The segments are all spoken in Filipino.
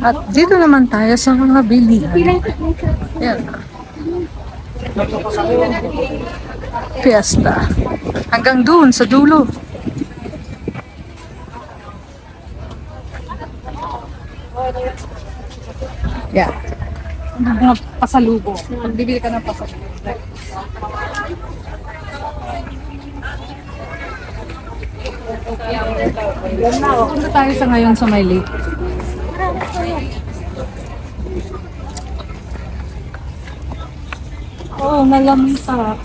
At dito naman tayo sa mga bilihan. Yan. Fiesta. Hanggang doon sa dulo. Yeah. Mga pasalubong. Bibili ka ng pasalubong. Punta tayo sa ngayon sa may lake. Oh, malamig pa.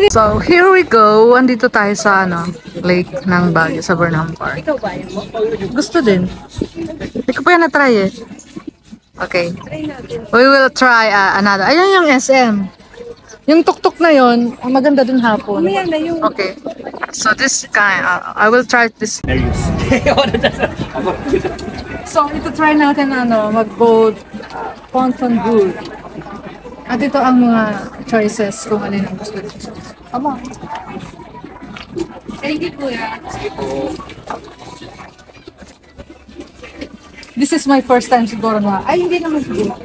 So, here we go. Andito tayo sa lake ng Baguio sa Burnham Park. Ikaw ba yun mo? Gusto din. Hindi ko pa yan na-try eh. Okay. We will try another. Ayun yung SM. Yung tuk-tuk na yun, maganda dun hapon. Okay. So this kind, I will try this. So, ito try natin mag-boat Ponton Good. At ito ang mga choices kung alin ang gusto nyo. Aba. Thank you, Kuya. This is my first time siguro na. Ay, hindi naman siguro.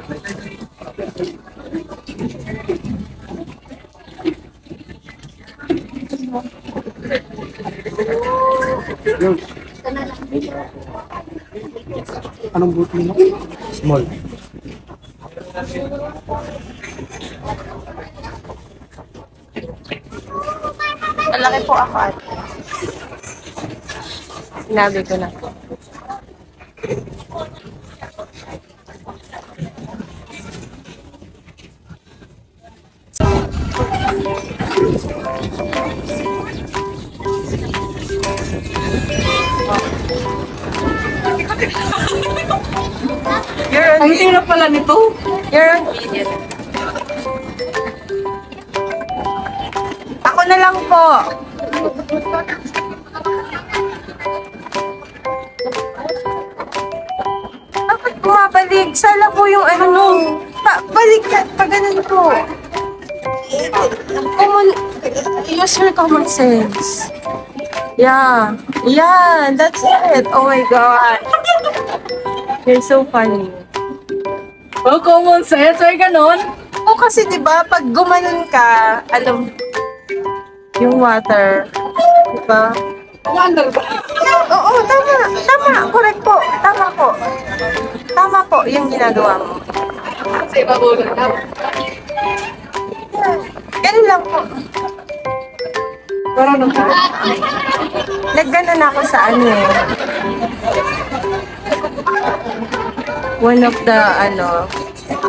Anong boot mo? Small. Malaki po ako at sinabi ko na. Ang hirap pala nito. You're on video. Ako na lang po. Bakit bumabalik? Sala po yung baliktad pa ganun po. Use your common sense. Yeah. Yeah, that's it. Oh my God. You're so funny. Oh, common sense. Ay, ganon. O kasi 'di ba pag gumanon ka, alam yung water, 'di ba? Wonder ba? Oo, tama. Tama, correct po. Tama po. Tama po yung ginagawa mo. Kasi babulog na. Ganun lang po. Parang nung Nagganon ako sa one of the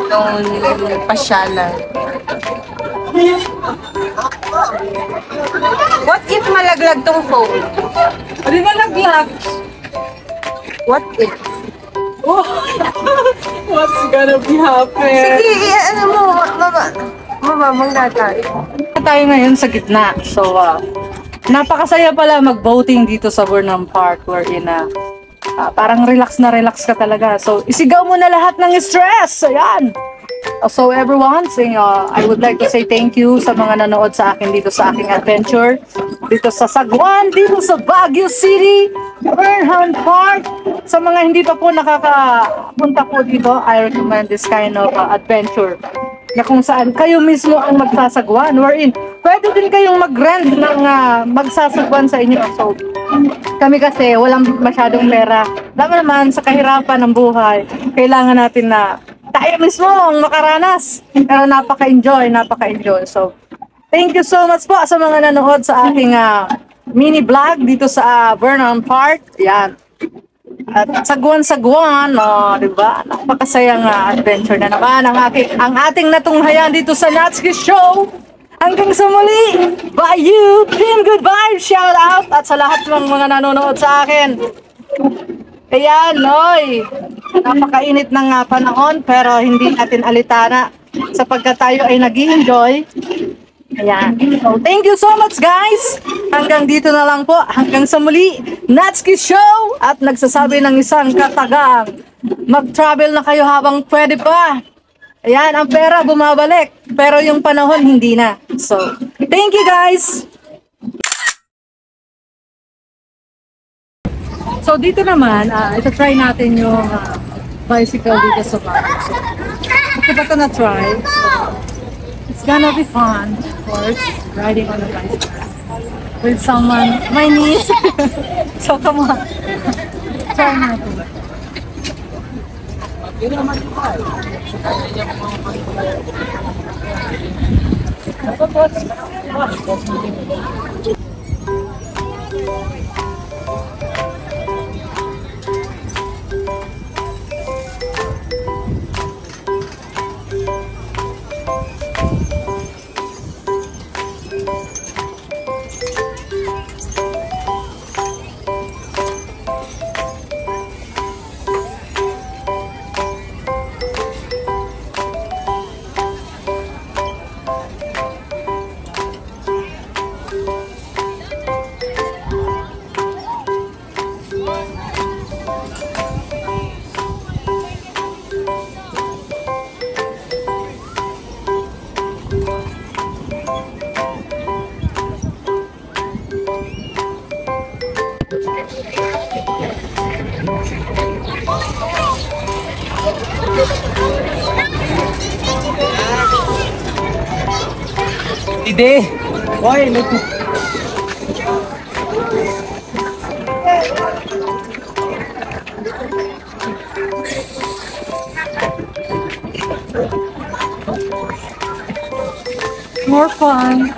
nung pasyalan. What if malaglag tong phone? Hindi malaglag. What if? Oh. What's gonna be happen? Sige, mama, tayo. Tayo ngayon sa gitna. So, napakasaya pala mag-boating dito sa Burnham Park wherein parang relax na relax ka talaga. So, isigaw mo na lahat ng stress. Ayan. So, everyone, I would like to say thank you sa mga nanood sa akin dito sa aking adventure. Dito sa Saguan, dito sa Baguio City, Burnham Park. Sa mga hindi pa po nakakapunta po dito, I recommend this kind of adventure. Na kung saan kayo mismo ang magsasagwan. Wherein, pwede din kayong mag-rent ng magsasagwan sa inyo. So, kami kasi walang masyadong pera. Alam mo naman, sa kahirapan ng buhay, kailangan natin na tayo mismo ang makaranas. Pero napaka-enjoy. So, thank you so much po sa mga nanood sa aking mini vlog dito sa Burnham Park. Yan. At sagwan-sagwan, di ba? Napakasayang adventure na naman ang ating natunghayan dito sa Natsuki Show. Hanggang sa muli, by you, Team Good Vibes, shout out at sa lahat ng mga nanonood sa akin. Ayan, Noy, napakainit ng panahon pero hindi natin alitana sapagkat tayo ay nag-enjoy. Ayan. So, thank you so much guys. Hanggang dito na lang po. Hanggang sa muli, Natsuki Show at nagsasabi ng isang katagang, mag-travel na kayo habang pwede pa. Ayan, ang pera bumabalik, pero yung panahon hindi na. So, thank you guys! So, dito naman, ito try natin yung bicycle dito sa park. So, ito ba ito na-try? So, it's gonna be fun, of course, riding on a bicycle with someone, my niece. So, come on. Try natin. Ide! Hoy, may More fun.